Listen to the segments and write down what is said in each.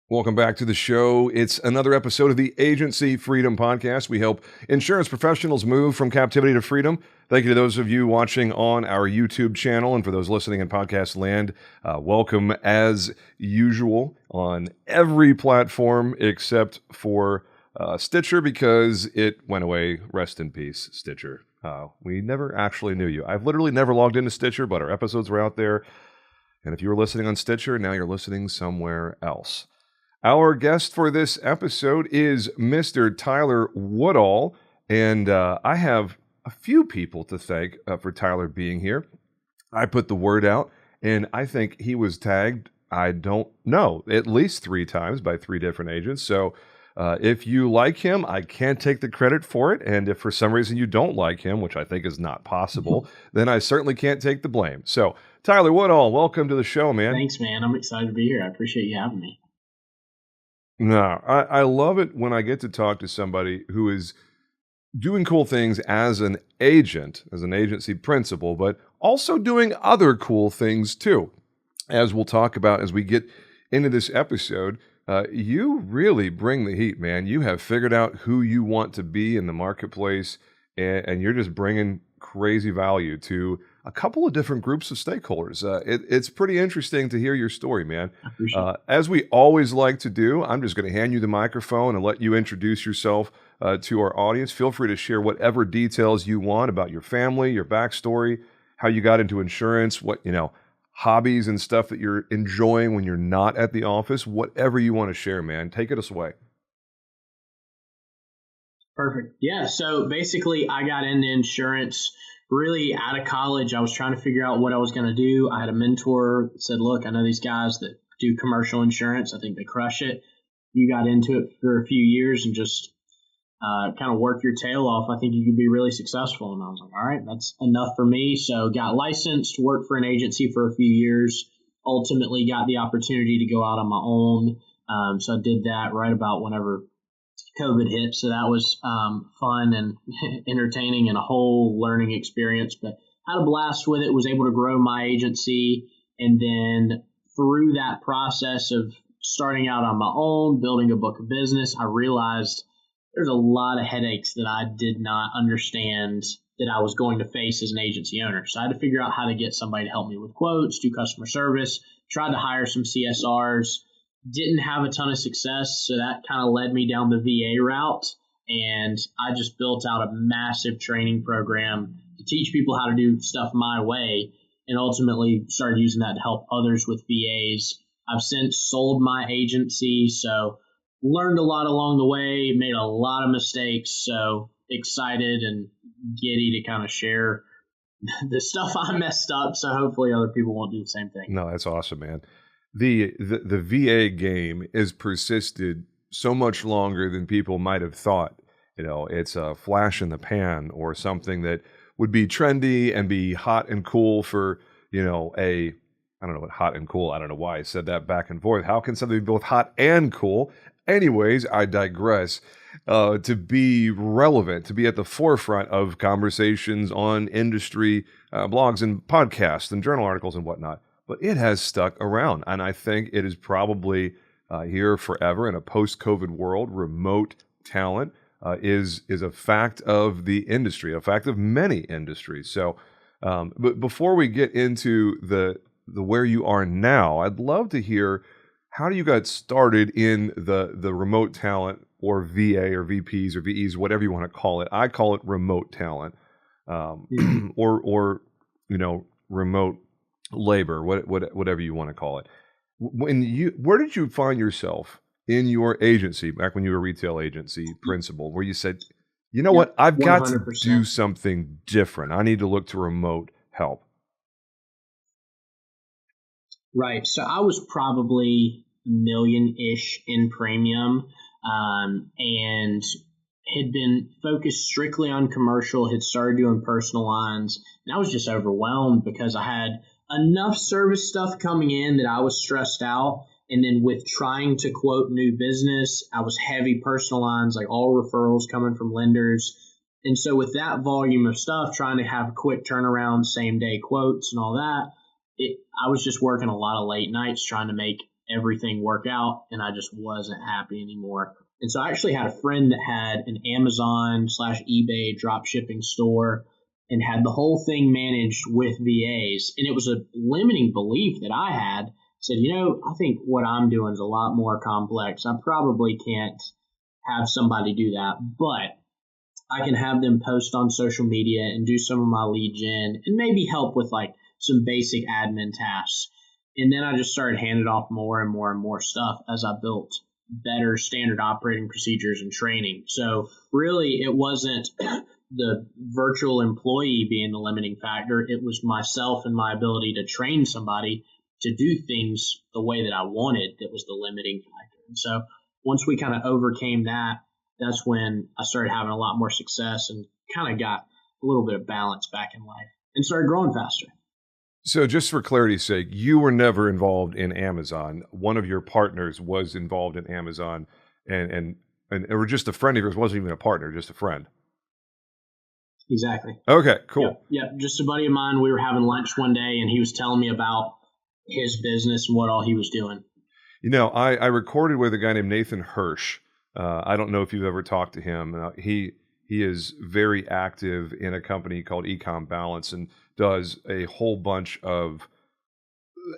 Welcome back to the show. It's another episode of the Agency Freedom Podcast. We help insurance professionals move from captivity to freedom. Thank you to those of you watching on our YouTube channel, and for those listening in podcast land, welcome as usual on every platform except for Stitcher, because it went away. Rest in peace, Stitcher. We never actually knew you. I've literally never logged into Stitcher, but our episodes were out there. And if you were listening on Stitcher, now you're listening somewhere else. Our guest for this episode is Mr. Tyler Woodall, and I have a few people to thank for Tyler being here. I put the word out, and I think he was tagged, I don't know, at least 3 times by 3 different agents. So if you like him, I can't take the credit for it, and if for some reason you don't like him, which I think is not possible, then I certainly can't take the blame. So Tyler Woodall, welcome to the show, man. Thanks, man. I'm excited to be here. I appreciate you having me. No, I love it when I get to talk to somebody who is doing cool things as an agent, as an agency principal, but also doing other cool things too. As we'll talk about as we get into this episode, you really bring the heat, man. You have figured out who you want to be in the marketplace, and you're just bringing crazy value to a couple of different groups of stakeholders. It's pretty interesting to hear your story, man. I appreciate it. As we always like to do, I'm just going to hand you the microphone and let you introduce yourself to our audience. Feel free to share whatever details you want about your family, your backstory, how you got into insurance, what, hobbies and stuff that you're enjoying when you're not at the office, whatever you want to share, man. Take it away. Perfect. Yeah. So basically, I got into insurance really out of college. I was trying to figure out what I was going to do. I had a mentor that said, look, I know these guys that do commercial insurance. I think they crush it. You got into it for a few years and just kind of work your tail off. I think you could be really successful. And I was like, all right, that's enough for me. So got licensed, worked for an agency for a few years, ultimately got the opportunity to go out on my own. So I did that right about whenever COVID hit. So that was fun and entertaining and a whole learning experience, but had a blast with it, was able to grow my agency. And then through that process of starting out on my own, building a book of business, I realized there's a lot of headaches that I did not understand that I was going to face as an agency owner. So I had to figure out how to get somebody to help me with quotes, do customer service, tried to hire some CSRs. Didn't have a ton of success, so that kind of led me down the VA route, and I just built out a massive training program to teach people how to do stuff my way, and ultimately started using that to help others with VAs. I've since sold my agency, so learned a lot along the way, made a lot of mistakes, so excited and giddy to kind of share the stuff I messed up, so hopefully other people won't do the same thing. No, that's awesome, man. The VA game is persisted so much longer than people might have thought. It's a flash in the pan or something that would be trendy and be hot and cool for, I don't know what hot and cool, I don't know why I said that back and forth. How can something be both hot and cool? Anyways, I digress. To be relevant, to be at the forefront of conversations on industry blogs and podcasts and journal articles and whatnot. But it has stuck around, and I think it is probably here forever in a post-COVID world. Remote talent is a fact of the industry, a fact of many industries. So, but before we get into the where you are now, I'd love to hear how you got started in the remote talent, or VA or VPs or VEs, whatever you want to call it. I call it remote talent, or remote labor, whatever you want to call it. Where did you find yourself in your agency back when you were a retail agency principal, where you said, you know what, I've got 100%. To do something different. I need to look to remote help. Right. So I was probably $1 million-ish in premium, and had been focused strictly on commercial, had started doing personal lines, and I was just overwhelmed because I had enough service stuff coming in that I was stressed out. And then with trying to quote new business, I was heavy personal lines, like all referrals coming from lenders. And so with that volume of stuff, trying to have quick turnaround, same day quotes and all that, I was just working a lot of late nights trying to make everything work out, and I just wasn't happy anymore. And so I actually had a friend that had an Amazon slash eBay drop shipping store and had the whole thing managed with VAs. And it was a limiting belief that I had. Said, I think what I'm doing is a lot more complex. I probably can't have somebody do that, but I can have them post on social media and do some of my lead gen and maybe help with like some basic admin tasks. And then I just started handing off more and more and more stuff as I built better standard operating procedures and training. So really it wasn't the virtual employee being the limiting factor. It was myself and my ability to train somebody to do things the way that I wanted that was the limiting factor. And so once we kind of overcame that, that's when I started having a lot more success and kind of got a little bit of balance back in life and started growing faster. So just for clarity's sake, you were never involved in Amazon. One of your partners was involved in Amazon and or just a friend of yours, wasn't even a partner, just a friend. Exactly. Okay, cool. Yeah, just a buddy of mine. We were having lunch one day and he was telling me about his business and what all he was doing. I recorded with a guy named Nathan Hirsch. I don't know if you've ever talked to him. He is very active in a company called Ecom Balance and does a whole bunch of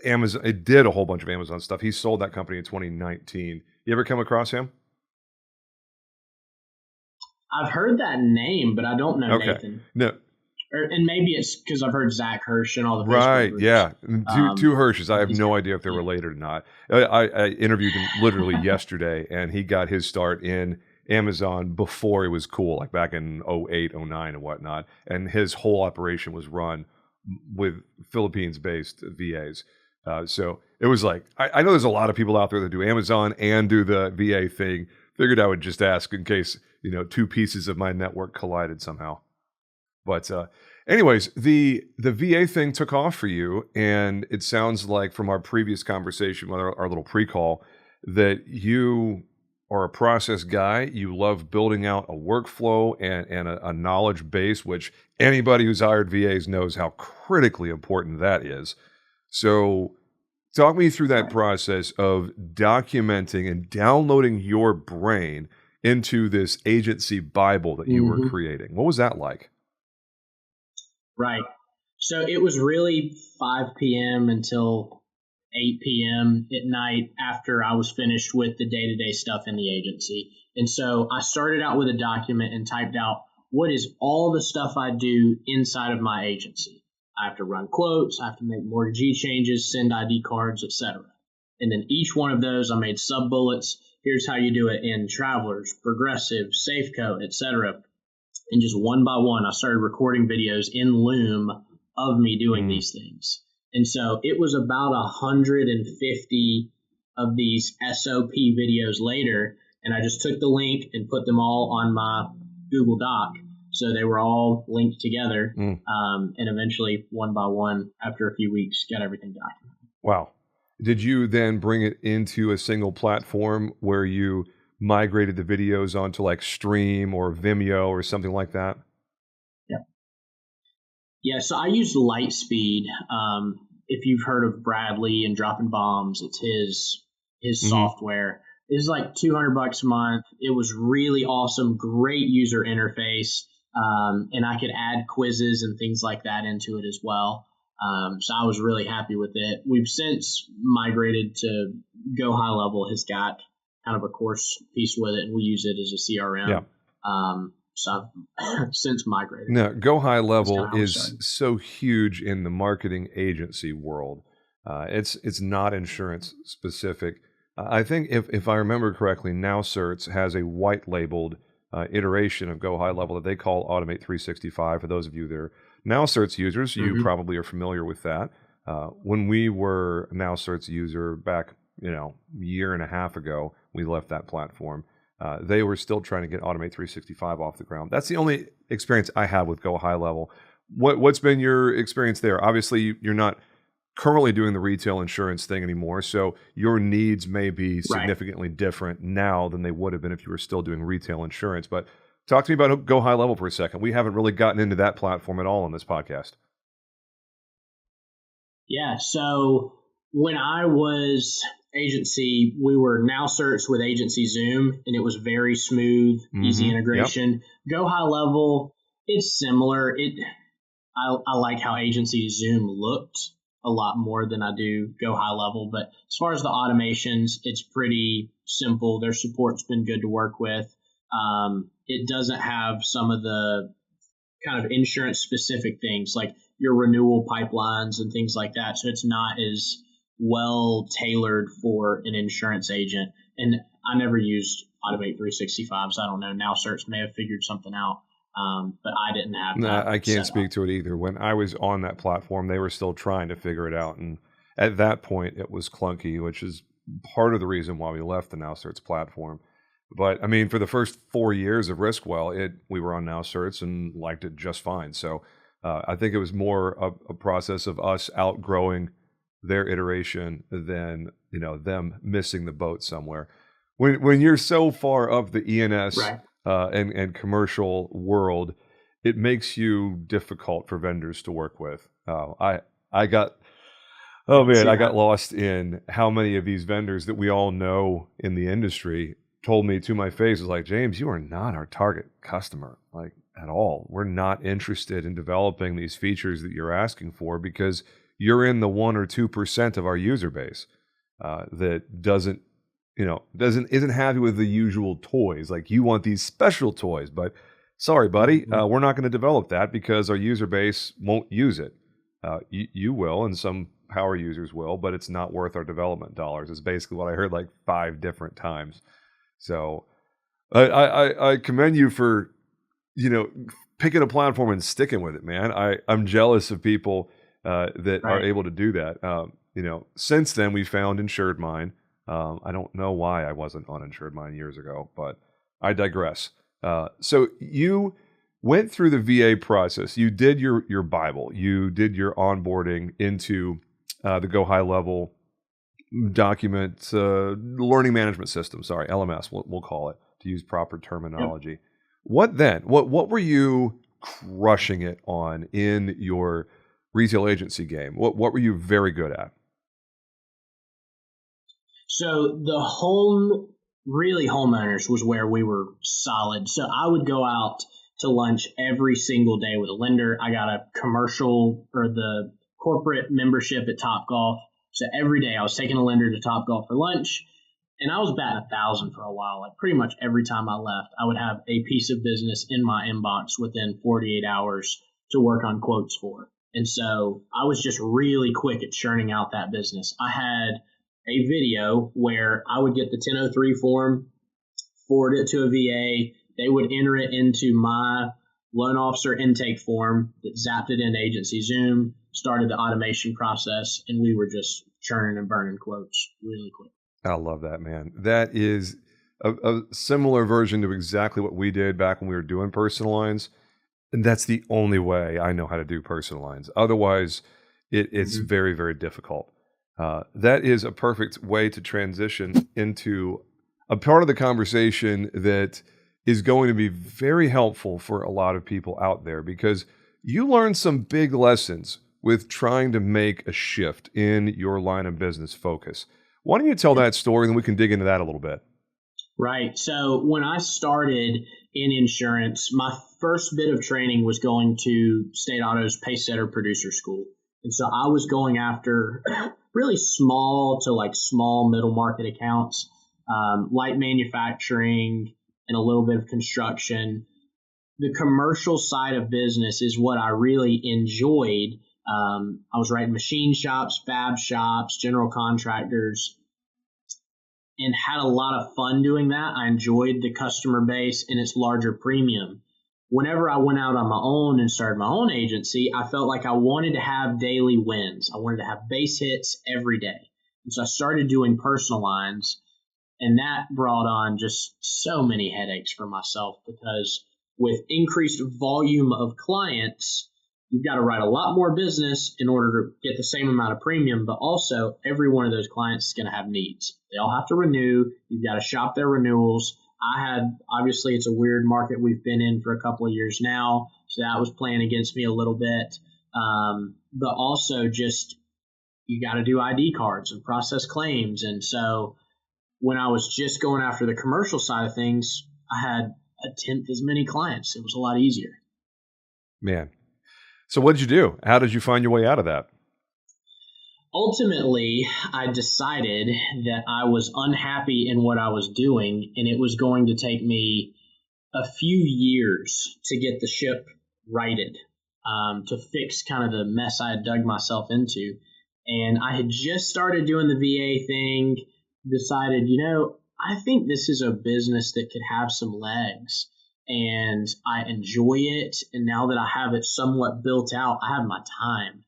Amazon. It did a whole bunch of Amazon stuff. He sold that company in 2019. You ever come across him? I've heard that name, but I don't know Nathan. No. And maybe it's because I've heard Zach Hirsch and all the right, yeah. Two Hirsches. I have no idea if they're related or not. I interviewed him literally yesterday, and he got his start in Amazon before it was cool, like back in 08, 09 and whatnot. And his whole operation was run with Philippines-based VAs. So it was like, I know there's a lot of people out there that do Amazon and do the VA thing. Figured I would just ask in case, two pieces of my network collided somehow. But anyways, the VA thing took off for you, and it sounds like from our previous conversation, our little pre-call, that you are a process guy. You love building out a workflow and a knowledge base, which anybody who's hired VAs knows how critically important that is. So talk me through that process of documenting and downloading your brain into this agency Bible that you were creating. What was that like? Right. So it was really 5 p.m. until 8 p.m. at night after I was finished with the day-to-day stuff in the agency. And so I started out with a document and typed out what is all the stuff I do inside of my agency. I have to run quotes, I have to make mortgagee changes, send ID cards, etc. And then each one of those I made sub-bullets. Here's how you do it in Travelers, Progressive, Safeco, etc. And just one by one, I started recording videos in Loom of me doing these things. And so it was about 150 of these SOP videos later, and I just took the link and put them all on my Google Doc. So they were all linked together, and eventually, one by one, after a few weeks, got everything documented. Wow. Did you then bring it into a single platform where you migrated the videos onto like Stream or Vimeo or something like that? Yeah, so I used Lightspeed. If you've heard of Bradley and Dropping Bombs, it's his software. It was like $200 a month. It was really awesome, great user interface, and I could add quizzes and things like that into it as well. So I was really happy with it. We've since migrated to Go High Level. Has got kind of a course piece with it, and we use it as a CRM. Yeah. So I've since migrated. No, Go High Level is so huge in the marketing agency world. It's not insurance specific. I think if I remember correctly, Now Certs has a white labeled iteration of Go High Level that they call Automate 365. For those of you that are Now Certs users, you probably are familiar with that. When we were a Now Certs user back, year and a half ago, we left that platform. They were still trying to get Automate 365 off the ground. That's the only experience I have with Go High Level. What's been your experience there? Obviously, you're not currently doing the retail insurance thing anymore, so your needs may be significantly different now than they would have been if you were still doing retail insurance. But talk to me about Go High Level for a second. We haven't really gotten into that platform at all on this podcast. Yeah, so when I was agency, we were now certs with agency Zoom, and it was very smooth, easy Yep. integration. Go high level, it's similar. I like how agency Zoom looked a lot more than I do go high level. But as far as the automations, it's pretty simple. Their support's been good to work with. It doesn't have some of the kind of insurance specific things like your renewal pipelines and things like that. So it's not as well tailored for an insurance agent. And I never used Automate 365, so I don't know. Now certs may have figured something out, but I didn't have No, that I can't set speak up. to it either. When I was on that platform, they were still trying to figure it out, and at that point, it was clunky, which is part of the reason why we left the NowCerts platform. But I mean, for the first 4 years of Riskwell, we were on NowCerts and liked it just fine. So I think it was more a process of us outgrowing their iteration than them missing the boat somewhere. When you're so far up the ENS Right. and commercial world, it makes you difficult for vendors to work with. I got I oh can man, see I got that. lost in how many of these vendors that we all know in the industry told me to my face, was like, James, you are not our target customer, like at all. We're not interested in developing these features that you're asking for because you're in the 1 or 2% of our user base that isn't happy with the usual toys. Like you want these special toys, but sorry, buddy, Mhm. we're not going to develop that because our user base won't use it. You will, and some power users will, but it's not worth our development dollars. Is basically what I heard like 5 different times. So I commend you for you know picking a platform and sticking with it, man. I'm jealous of people that are Right. able to do that. Since then we found Insured Mine. I don't know why I wasn't on Insured Mine years ago, but I digress. So you went through the VA process. You did your Bible. You did your onboarding into the Go High Level document learning management system. Sorry, LMS. We'll call it to use proper Yep. terminology. What then? What were you crushing it on in your retail agency game? What were you very good at? So the home, really homeowners was where we were solid. So I would go out to lunch every single day with a lender. I got a commercial or the corporate membership at Top Golf. So every day I was taking a lender to Top Golf for lunch, and I was batting 1,000 for a while. Like pretty much every time I left, I would have a piece of business in my inbox within 48 hours to work on quotes for. And so I was just really quick at churning out that business. I had a video where I would get the 1003 form, forward it to a VA. They would enter it into my loan officer intake form that zapped it into agency Zoom, started the automation process, and we were just churning and burning quotes really quick. I love that, man. That is a similar version to exactly what we did back when we were doing personal lines. And that's the only way I know how to do personal lines. Otherwise, it's Mm-hmm. very, very difficult. That is a perfect way to transition into a part of the conversation that is going to be very helpful for a lot of people out there because you learned some big lessons with trying to make a shift in your line of business focus. Why don't you tell that story and then we can dig into that a little bit? Right. So when I started in insurance, my first bit of training was going to State Auto's Pacesetter Producer School. And so I was going after really small to like small middle market accounts, light manufacturing, and a little bit of construction. The commercial side of business is what I really enjoyed. I was writing machine shops, fab shops, general contractors, and had a lot of fun doing that. I enjoyed the customer base and its larger premium. Whenever I went out on my own and started my own agency, I felt like I wanted to have daily wins. I wanted to have base hits every day. And so I started doing personal lines, and that brought on just so many headaches for myself because with increased volume of clients, you've got to write a lot more business in order to get the same amount of premium, but also every one of those clients is going to have needs. They all have to renew. You've got to shop their renewals. Obviously, it's a weird market we've been in for a couple of years now, so that was playing against me a little bit. But also just you got to do ID cards and process claims. And so when I was just going after the commercial side of things, I had a tenth as many clients. It was a lot easier. Man. So what did you do? How did you find your way out of that? Ultimately, I decided that I was unhappy in what I was doing, and it was going to take me a few years to get the ship righted, to fix kind of the mess I had dug myself into. And I had just started doing the VA thing, decided, I think this is a business that could have some legs, and I enjoy it. And now that I have it somewhat built out, I have my time.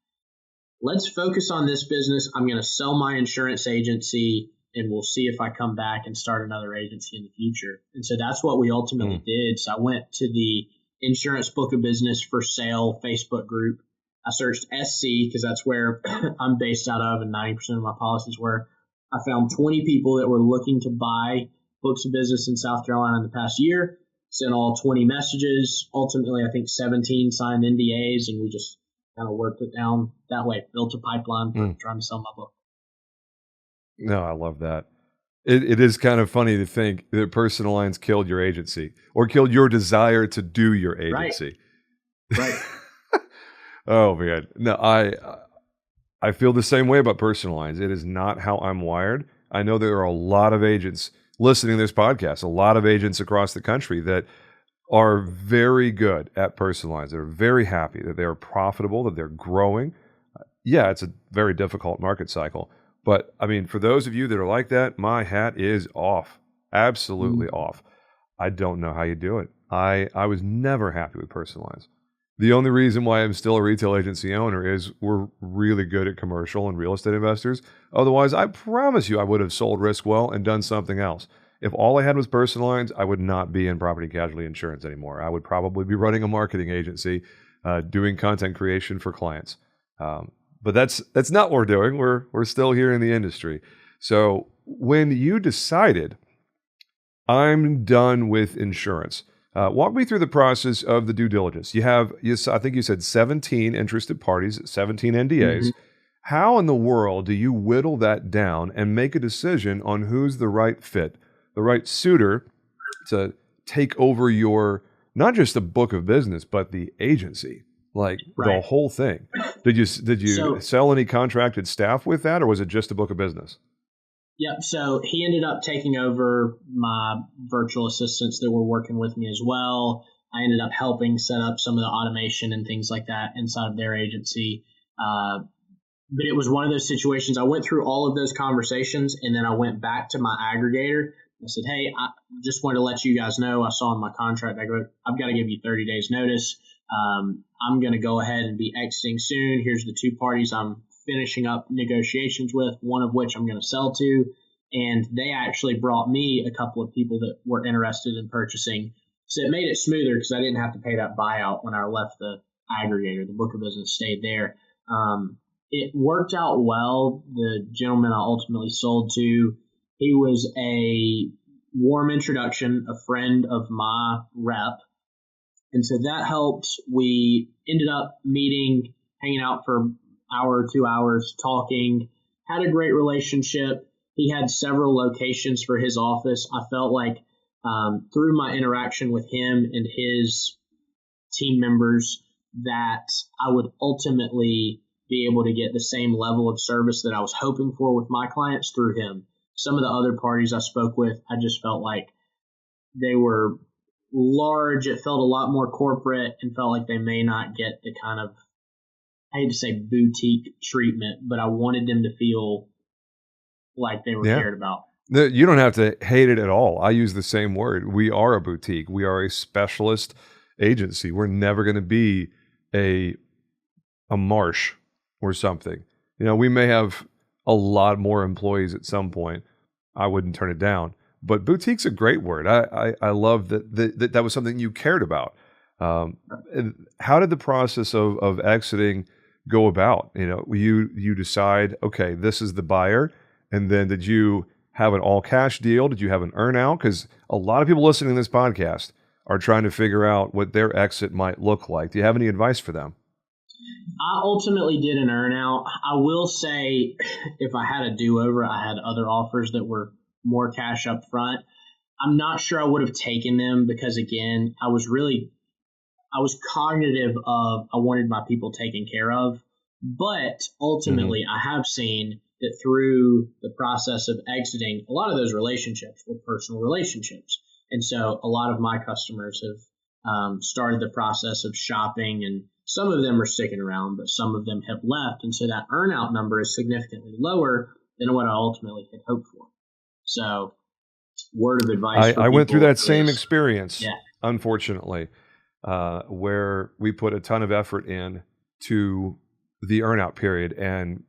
Let's focus on this business. I'm going to sell my insurance agency, and we'll see if I come back and start another agency in the future. And so that's what we ultimately did. So I went to the insurance book of business for sale Facebook group. I searched SC because that's where I'm based out of, and 90% of my policies were. I found 20 people that were looking to buy books of business in South Carolina in the past year, sent all 20 messages. Ultimately, I think 17 signed NDAs, and we just kind of worked it down that way, built a pipeline for trying to sell my book. No, I love that. It is kind of funny to think that personal lines killed your agency or killed your desire to do your agency. Right. Oh man. No, I feel the same way about personal lines. It is not how I'm wired. I know there are a lot of agents listening to this podcast, a lot of agents across the country that are very good at personal lines. They're very happy that they're profitable, that they're growing. Yeah, it's a very difficult market cycle. But I mean, for those of you that are like that, my hat is off. Absolutely off. I don't know how you do it. I was never happy with personal lines. The only reason why I'm still a retail agency owner is we're really good at commercial and real estate investors. Otherwise, I promise you I would have sold risk well and done something else. If all I had was personal lines, I would not be in property casualty insurance anymore. I would probably be running a marketing agency, doing content creation for clients. But that's not what we're doing. We're still here in the industry. So when you decided, I'm done with insurance, walk me through the process of the due diligence. I think you said 17 interested parties, 17 NDAs. Mm-hmm. How in the world do you whittle that down and make a decision on who's the right fit, the right suitor to take over your, not just the book of business, but the agency, like the whole thing? Did you sell any contracted staff with that, or was it just a book of business? Yep. So he ended up taking over my virtual assistants that were working with me as well. I ended up helping set up some of the automation and things like that inside of their agency. But it was one of those situations. I went through all of those conversations, and then I went back to my aggregator. I said, hey, I just wanted to let you guys know, I saw in my contract, I've got to give you 30 days notice. I'm going to go ahead and be exiting soon. Here's the two parties I'm finishing up negotiations with, one of which I'm going to sell to. And they actually brought me a couple of people that were interested in purchasing. So it made it smoother because I didn't have to pay that buyout when I left the aggregator. The book of business stayed there. It worked out well. The gentleman I ultimately sold to, he was a warm introduction, a friend of my rep. And so that helped. We ended up meeting, hanging out for an hour or 2 hours, talking, had a great relationship. He had several locations for his office. I felt like through my interaction with him and his team members that I would ultimately be able to get the same level of service that I was hoping for with my clients through him. Some of the other parties I spoke with, I just felt like they were large. It felt a lot more corporate and felt like they may not get the kind of, I hate to say boutique treatment, but I wanted them to feel like they were cared about. You don't have to hate it at all. I use the same word. We are a boutique. We are a specialist agency. We're never going to be a Marsh or something. We may have a lot more employees at some point. I wouldn't turn it down. But boutique's a great word. I love that was something you cared about. How did the process of exiting go about? You decide, okay, this is the buyer, and then did you have an all cash deal? Did you have an earn out? Because a lot of people listening to this podcast are trying to figure out what their exit might look like. Do you have any advice for them? I ultimately did an earnout. I will say, if I had a do-over, I had other offers that were more cash up front. I'm not sure I would have taken them because, again, I was cognitive of I wanted my people taken care of. But Hmm. ultimately, I have seen that through the process of exiting, a lot of those relationships were personal relationships. And so a lot of my customers have started the process of shopping, and some of them are sticking around, but some of them have left. And so that earnout number is significantly lower than what I ultimately had hoped for. So, word of advice for I went through people that same is, experience, yeah, unfortunately, where we put a ton of effort in to the earnout period and,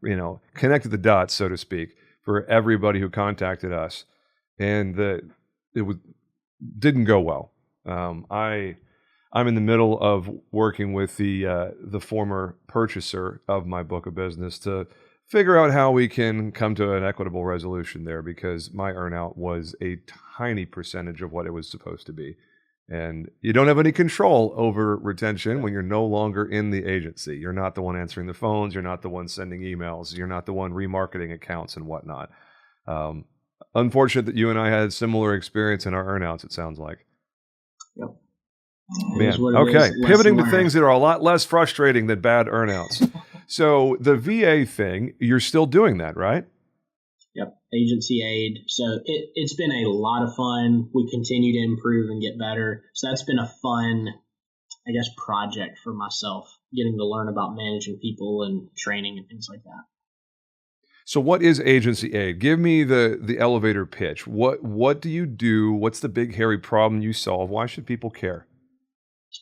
connected the dots, so to speak, for everybody who contacted us. And it was, didn't go well. I'm in the middle of working with the former purchaser of my book of business to figure out how we can come to an equitable resolution there because my earnout was a tiny percentage of what it was supposed to be. And you don't have any control over retention when you're no longer in the agency. You're not the one answering the phones. You're not the one sending emails. You're not the one remarketing accounts and whatnot. Um, Unfortunate that you and I had similar experience in our earnouts, it sounds like. yep, it is Man, what it okay. is. Lesson Pivoting to learned. things that are a lot less frustrating than bad earnouts. So the VA thing, you're still doing that, right? Yep, agency aid. So it's been a lot of fun. We continue to improve and get better. So that's been a fun, I guess, project for myself, getting to learn about managing people and training and things like that. So what is agency aid? Give me the elevator pitch. What do you do? What's the big hairy problem you solve? Why should people care?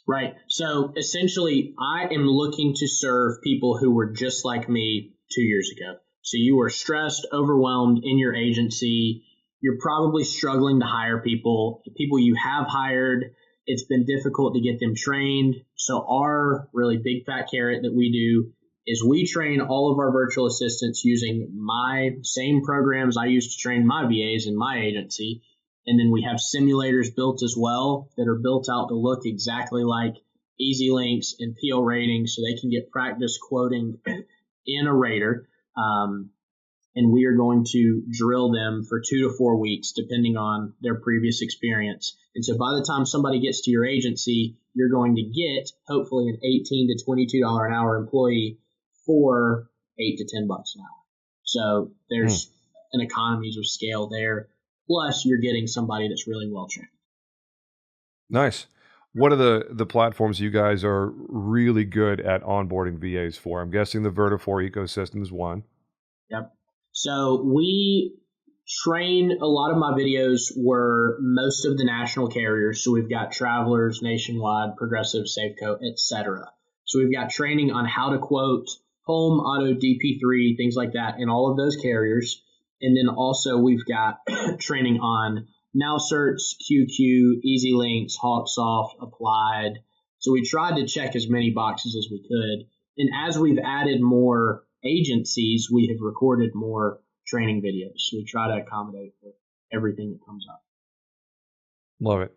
Right. So essentially, I am looking to serve people who were just like me 2 years ago. So you were stressed, overwhelmed in your agency. You're probably struggling to hire people. The people you have hired, it's been difficult to get them trained. So our really big fat carrot that we do is we train all of our virtual assistants using my same programs I used to train my VAs in my agency. And then we have simulators built as well that are built out to look exactly like Easy Links and PL ratings so they can get practice quoting in a rater. And we are going to drill them for 2 to 4 weeks, depending on their previous experience. And so by the time somebody gets to your agency, you're going to get hopefully an $18 to $22 an hour employee for $8 to $10 an hour. So Hmm. there's an economies of scale there. Plus, you're getting somebody that's really well trained. Nice. What are the platforms you guys are really good at onboarding VAs for? I'm guessing the Vertafore ecosystem is one. Yep. So we train a lot of my videos were most of the national carriers. So we've got Travelers, Nationwide, Progressive, Safeco, etc. So we've got training on how to quote home, auto, DP3, things like that in all of those carriers. And then also we've got training on NowCerts, QQ, Easy Links, HawkSoft, Applied. So we tried to check as many boxes as we could. And as we've added more agencies, we have recorded more training videos. So we try to accommodate for everything that comes up. Love it.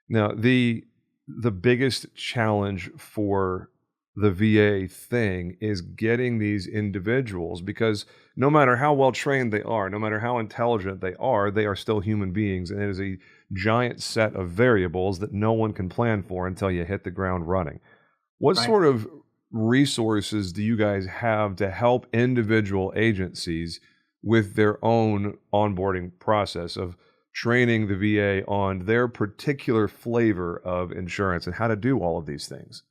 Now, the biggest challenge for the VA thing is getting these individuals because no matter how well trained they are, no matter how intelligent they are still human beings, and it is a giant set of variables that no one can plan for until you hit the ground running. What Right. sort of resources do you guys have to help individual agencies with their own onboarding process of training the VA on their particular flavor of insurance and how to do all of these things?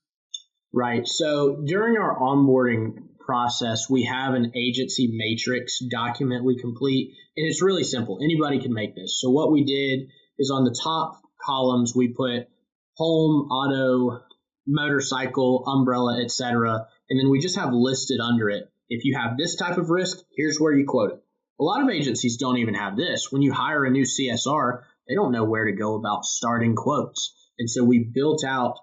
Right. So during our onboarding process, we have an agency matrix document we complete, and it's really simple. Anybody can make this. So what we did is on the top columns, we put home, auto, motorcycle, umbrella, etc. And then we just have listed under it. If you have this type of risk, here's where you quote it. A lot of agencies don't even have this. When you hire a new CSR, they don't know where to go about starting quotes. And so we built out,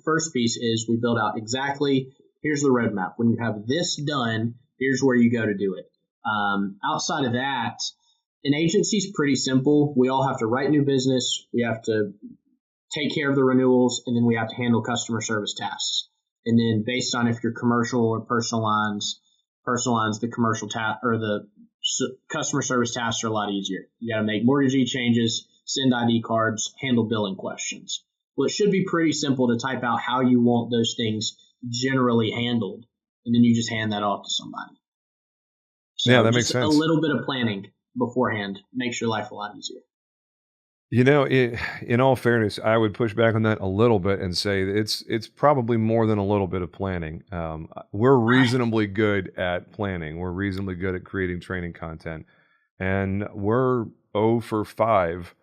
first piece is we built out exactly, here's the roadmap. When you have this done, here's where you go to do it. Outside of that, an agency is pretty simple. We all have to write new business. We have to take care of the renewals, and then we have to handle customer service tasks. And then based on if you're commercial or personal lines, the commercial or the customer service tasks are a lot easier. You got to make mortgagee changes, send ID cards, handle billing questions. Well, it should be pretty simple to type out how you want those things generally handled, and then you just hand that off to somebody. So yeah, that makes just sense. a little bit of planning beforehand makes your life a lot easier. In all fairness, I would push back on that a little bit and say that it's probably more than a little bit of planning. We're reasonably good at planning. We're reasonably good at creating training content, and we're 0 for 5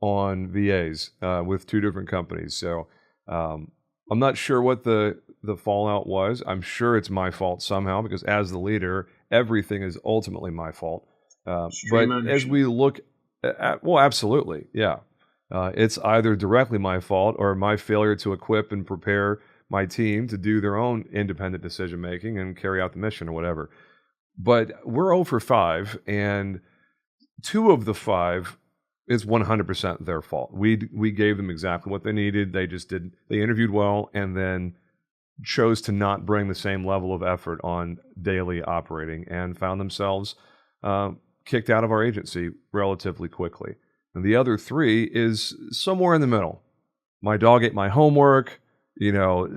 on VAs with 2 different companies. So I'm not sure what the fallout was. I'm sure it's my fault somehow because as the leader, everything is ultimately my fault. But as we look well, absolutely. Yeah. It's either directly my fault or my failure to equip and prepare my team to do their own independent decision making and carry out the mission or whatever. But we're 0 for 5, and 2 of the 5 is 100% their fault. We gave them exactly what they needed. They interviewed well and then chose to not bring the same level of effort on daily operating and found themselves kicked out of our agency relatively quickly. And the other 3 is somewhere in the middle. My dog ate my homework,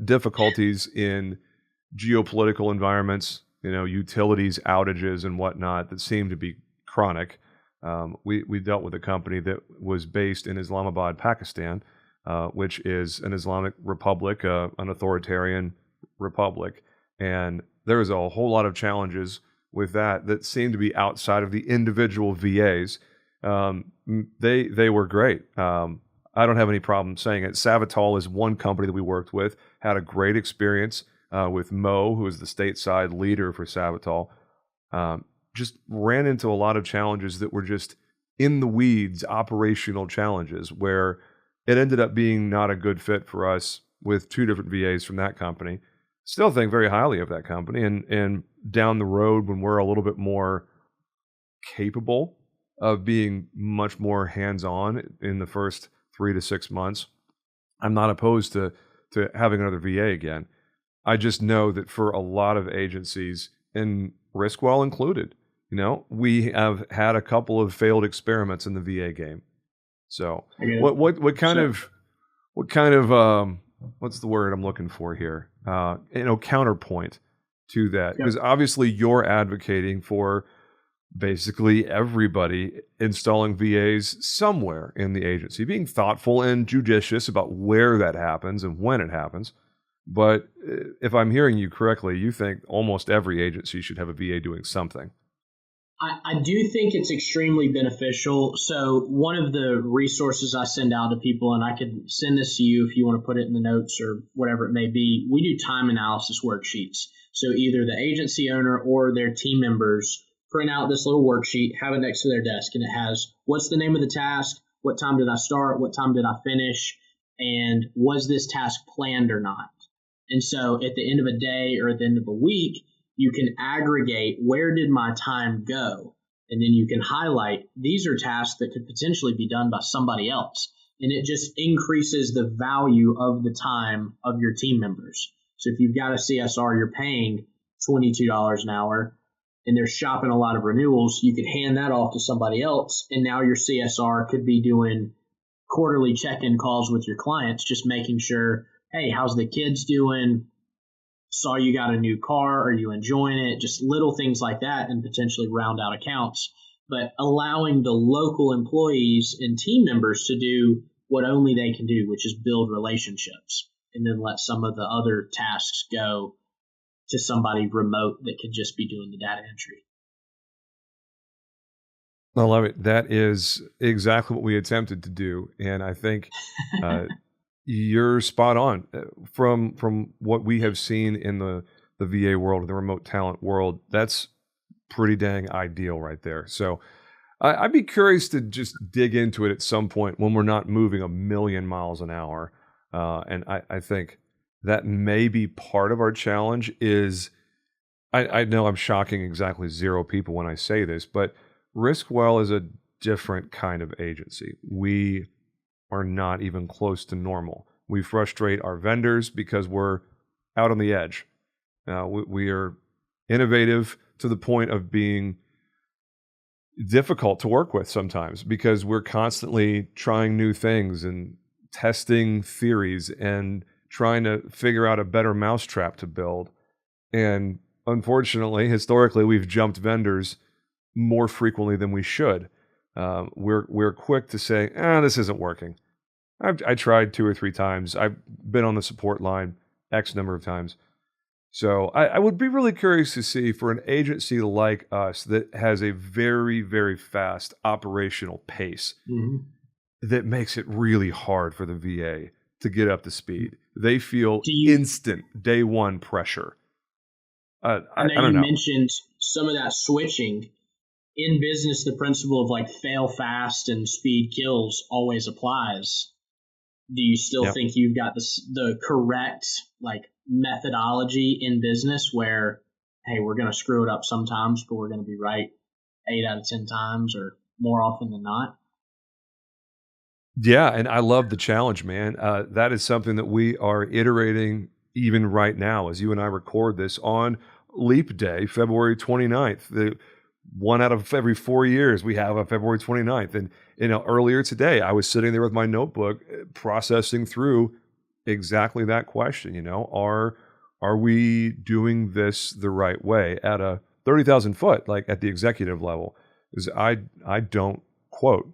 difficulties in geopolitical environments, utilities outages and whatnot that seem to be chronic. We dealt with a company that was based in Islamabad, Pakistan, which is an Islamic republic, an authoritarian republic. And there was a whole lot of challenges with that seemed to be outside of the individual VAs. They were great. I don't have any problem saying it. Savitol is one company that we worked with, had a great experience with Mo, who is the stateside leader for Savitol. Just ran into a lot of challenges that were just in the weeds, operational challenges, where it ended up being not a good fit for us with 2 different VAs from that company. Still think very highly of that company, and down the road when we're a little bit more capable of being much more hands-on in the first 3 to 6 months, I'm not opposed to having another VA again. I just know that for a lot of agencies, and Riskwell included, we have had a couple of failed experiments in the VA game. So what kind of what's the word I'm looking for here? Counterpoint to that, because obviously you're advocating for basically everybody installing VAs somewhere in the agency, being thoughtful and judicious about where that happens and when it happens. But if I'm hearing you correctly, you think almost every agency should have a VA doing something. I do think it's extremely beneficial. So one of the resources I send out to people, and I could send this to you if you want to put it in the notes or whatever it may be, we do time analysis worksheets. So either the agency owner or their team members print out this little worksheet, have it next to their desk, and it has what's the name of the task, what time did I start, what time did I finish, and was this task planned or not. And so at the end of a day or at the end of a week, you can aggregate where did my time go, and then you can highlight these are tasks that could potentially be done by somebody else, and it just increases the value of the time of your team members. So if you've got a CSR you're paying $22 an hour and they're shopping a lot of renewals, you could hand that off to somebody else, and now your CSR could be doing quarterly check-in calls with your clients, just making sure, hey, how's the kids doing? Saw you got a new car. Are you enjoying it? Just little things like that, and potentially round out accounts. But allowing the local employees and team members to do what only they can do, which is build relationships, and then let some of the other tasks go to somebody remote that could just be doing the data entry. I love it. That is exactly what we attempted to do, and I think you're spot on. From what we have seen in the VA world, the remote talent world, that's pretty dang ideal right there. So I'd be curious to just dig into it at some point when we're not moving a million miles an hour. And I think that may be part of our challenge is, I know I'm shocking exactly 0 people when I say this, but Riskwell is a different kind of agency. We are not even close to normal. We frustrate our vendors because we're out on the edge. We are innovative to the point of being difficult to work with sometimes because we're constantly trying new things and testing theories and trying to figure out a better mousetrap to build. And unfortunately, historically, we've jumped vendors more frequently than we should. We're quick to say, this isn't working. I tried 2 or 3 times. I've been on the support line X number of times. So I would be really curious to see for an agency like us that has a very, very fast operational pace that makes it really hard for the VA to get up to speed. They feel instant day one pressure. I know you mentioned some of that switching. In business, the principle of like fail fast and speed kills always applies. Do you still think you've got the correct like methodology in business where, hey, we're going to screw it up sometimes, but we're going to be right 8 out of 10 times or more often than not? Yeah, and I love the challenge, man. That is something that we are iterating even right now as you and I record this on Leap Day, February 29th. The 1 out of every 4 years we have a February 29th. And earlier today, I was sitting there with my notebook processing through exactly that question. Are we doing this the right way at a 30,000 foot, like at the executive level? Because I don't quote.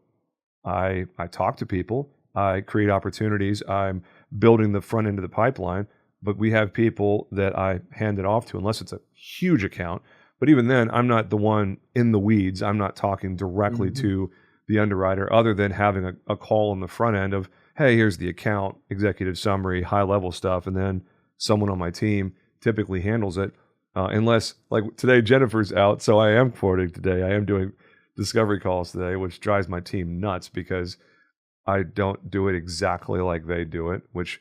I talk to people. I create opportunities. I'm building the front end of the pipeline. But we have people that I hand it off to, unless it's a huge account. But even then, I'm not the one in the weeds. I'm not talking directly to the underwriter other than having a call on the front end of, hey, here's the account, executive summary, high-level stuff, and then someone on my team typically handles it. Unless, like today, Jennifer's out, so I am quoting today. I am doing discovery calls today, which drives my team nuts because I don't do it exactly like they do it, which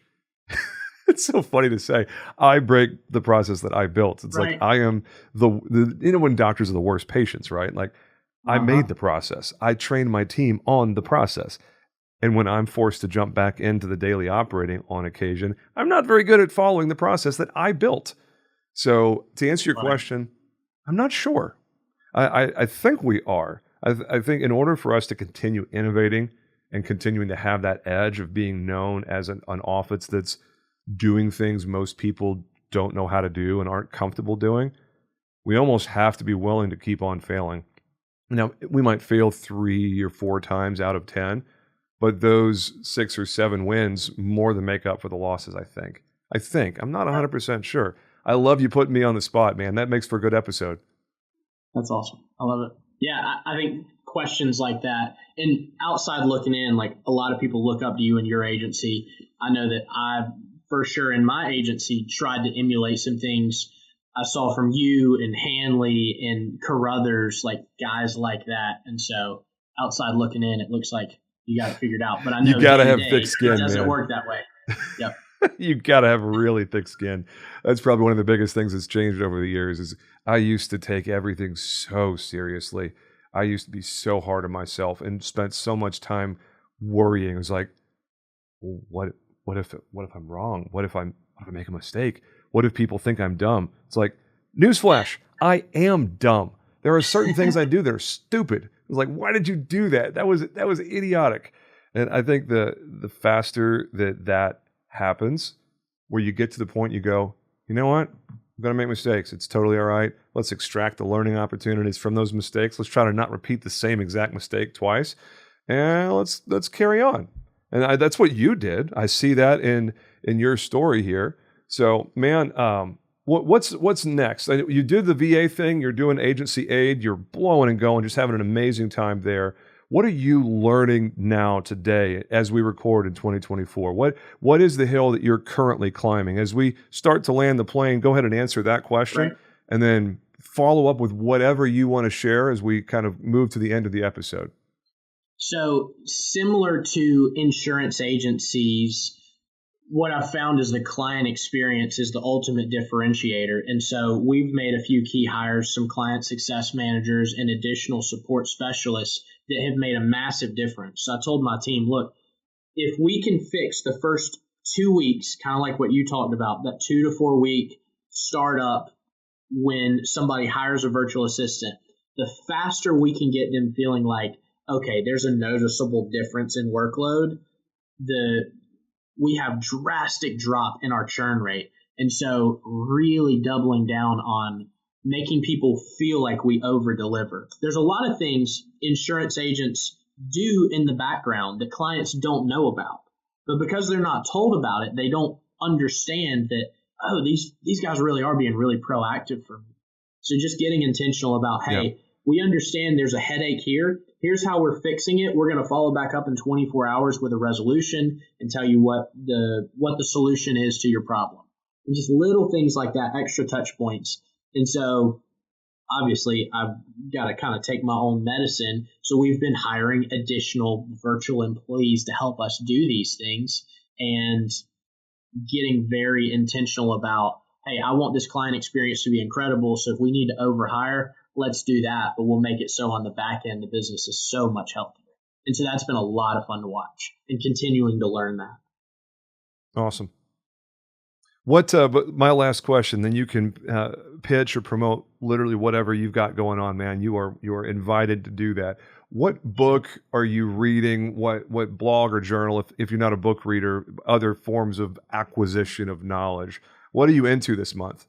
it's so funny to say. I break the process that I built. It's like I am the when doctors are the worst patients, right? Like I made the process. I trained my team on the process. And when I'm forced to jump back into the daily operating on occasion, I'm not very good at following the process that I built. So to answer your question, I'm not sure. I think we are. I think in order for us to continue innovating and continuing to have that edge of being known as an office that's doing things most people don't know how to do and aren't comfortable doing, we almost have to be willing to keep on failing. Now, we might fail 3 or 4 times out of 10, but those 6 or 7 wins more than make up for the losses, I think. I'm not 100% sure. I love you putting me on the spot, man. That makes for a good episode. That's awesome. I love it. Yeah, I think questions like that, and outside looking in, like a lot of people look up to you and your agency. I know that I, for sure, in my agency, tried to emulate some things I saw from you and Hanley and Carruthers, like guys like that. And so outside looking in, it looks like you got it figured out. But I know you got to have thick skin, it doesn't man. work that way. Yep. You got to have really thick skin. That's probably one of the biggest things that's changed over the years is I used to take everything so seriously. I used to be so hard on myself and spent so much time worrying. It was like, well, what if I'm wrong? What if I make a mistake? What if people think I'm dumb? It's like, newsflash, I am dumb. There are certain things I do that are stupid. It's like, why did you do that? That was idiotic. And I think the faster that happens, where you get to the point you go, you know what? I'm going to make mistakes. It's totally all right. Let's extract the learning opportunities from those mistakes. Let's try to not repeat the same exact mistake twice. And let's carry on. And that's what you did. I see that in your story here. So, man, what's next? You did the VA thing. You're doing agency aid. You're blowing and going, just having an amazing time there. What are you learning now today as we record in 2024? What is the hill that you're currently climbing? As we start to land the plane, go ahead and answer that question, and then follow up with whatever you want to share as we kind of move to the end of the episode. So similar to insurance agencies, what I've found is the client experience is the ultimate differentiator. And so we've made a few key hires, some client success managers and additional support specialists that have made a massive difference. So I told my team, look, if we can fix the first 2 weeks, kind of like what you talked about, that 2 to 4 week startup when somebody hires a virtual assistant, the faster we can get them feeling like, okay, there's a noticeable difference in workload, we have drastic drop in our churn rate. And so really doubling down on making people feel like we over deliver. There's a lot of things insurance agents do in the background that clients don't know about. But because they're not told about it, they don't understand that, oh, these guys really are being really proactive for me. So just getting intentional about, hey, we understand there's a headache here. Here's how we're fixing it. We're going to follow back up in 24 hours with a resolution and tell you what the solution is to your problem. And just little things like that, extra touch points. And so obviously I've got to kind of take my own medicine. So we've been hiring additional virtual employees to help us do these things and getting very intentional about, hey, I want this client experience to be incredible. So if we need to overhire, let's do that. But we'll make it so on the back end, the business is so much healthier. And so that's been a lot of fun to watch and continuing to learn that. Awesome. But my last question, then you can pitch or promote literally whatever you've got going on, man. You are invited to do that. What book are you reading? What blog or journal, if you're not a book reader, other forms of acquisition of knowledge? What are you into this month?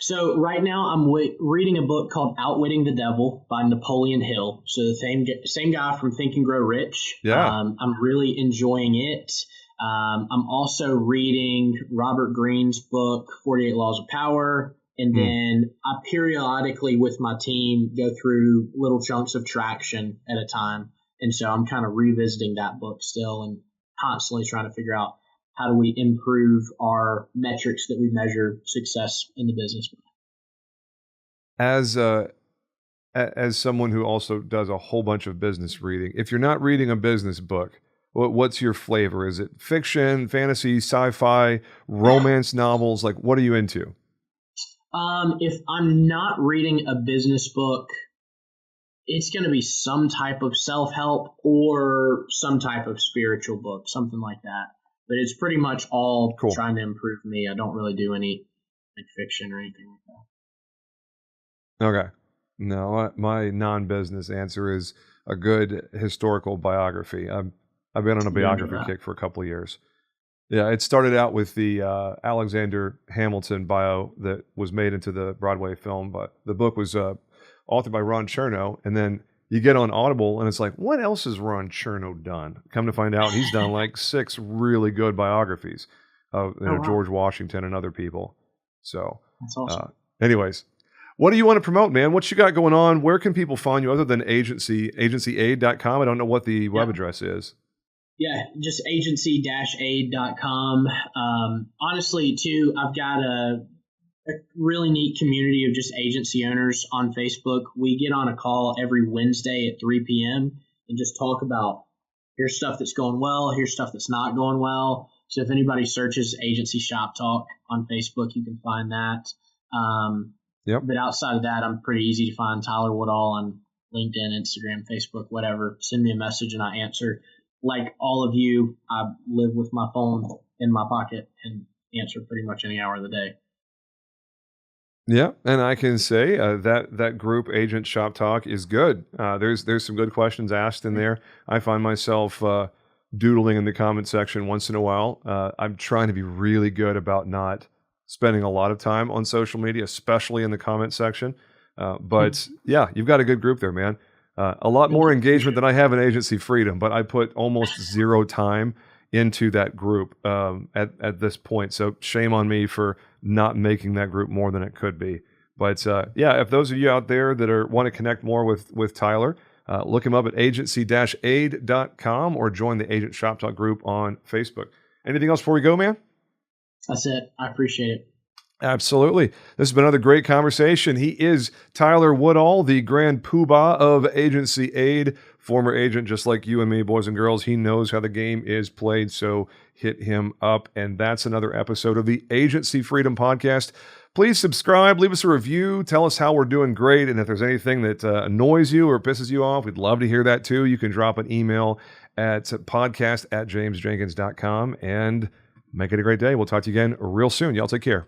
So right now I'm reading a book called Outwitting the Devil by Napoleon Hill. So the same guy from Think and Grow Rich. Yeah. I'm really enjoying it. I'm also reading Robert Greene's book, 48 Laws of Power. And then I periodically with my team go through little chunks of Traction at a time. And so I'm kind of revisiting that book still and constantly trying to figure out how do we improve our metrics that we measure success in the business. As someone who also does a whole bunch of business reading, if you're not reading a business book, what's your flavor? Is it fiction, fantasy, sci-fi, romance novels? Like, what are you into? If I'm not reading a business book, it's going to be some type of self-help or some type of spiritual book, something like that. But it's pretty much all trying to improve me. I don't really do any fiction or anything like that. Okay. No, my non-business answer is a good historical biography. I've been on a biography kick for a couple of years. Yeah, it started out with the Alexander Hamilton bio that was made into the Broadway film, but the book was authored by Ron Chernow, and then you get on Audible, and it's like, what else has Ron Chernow done? Come to find out, he's done like 6 really good biographies of George Washington and other people. So, that's awesome. Anyways, what do you want to promote, man? What you got going on? Where can people find you other than agencyaid.com? I don't know what the web address is. Yeah, just agency-aid.com. Honestly, too, I've got a really neat community of just agency owners on Facebook. We get on a call every Wednesday at 3 p.m. and just talk about here's stuff that's going well, here's stuff that's not going well. So if anybody searches Agency Shop Talk on Facebook, you can find that. But outside of that, I'm pretty easy to find. Tyler Woodall on LinkedIn, Instagram, Facebook, whatever. Send me a message and I answer. Like all of you, I live with my phone in my pocket and answer pretty much any hour of the day. Yeah, and I can say that group, Agent Shop Talk, is good. There's some good questions asked in there. I find myself doodling in the comment section once in a while. I'm trying to be really good about not spending a lot of time on social media, especially in the comment section. But yeah, you've got a good group there, man. A lot more engagement than I have in Agency Freedom, but I put almost 0 time into that group at this point. So shame on me for not making that group more than it could be. But yeah, if those of you out there that want to connect more with Tyler, look him up at agency-aid.com or join the Agent Shop Talk group on Facebook. Anything else before we go, man? That's it. I appreciate it. Absolutely. This has been another great conversation. He is Tyler Woodall, the grand poobah of Agency Aid, former agent just like you and me, boys and girls. He knows how the game is played, so hit him up. And that's another episode of the Agency Freedom Podcast. Please subscribe, leave us a review, tell us how we're doing great, and if there's anything that annoys you or pisses you off, we'd love to hear that too. You can drop an email at podcast@jamesjenkins.com, and make it a great day. We'll talk to you again real soon. Y'all take care.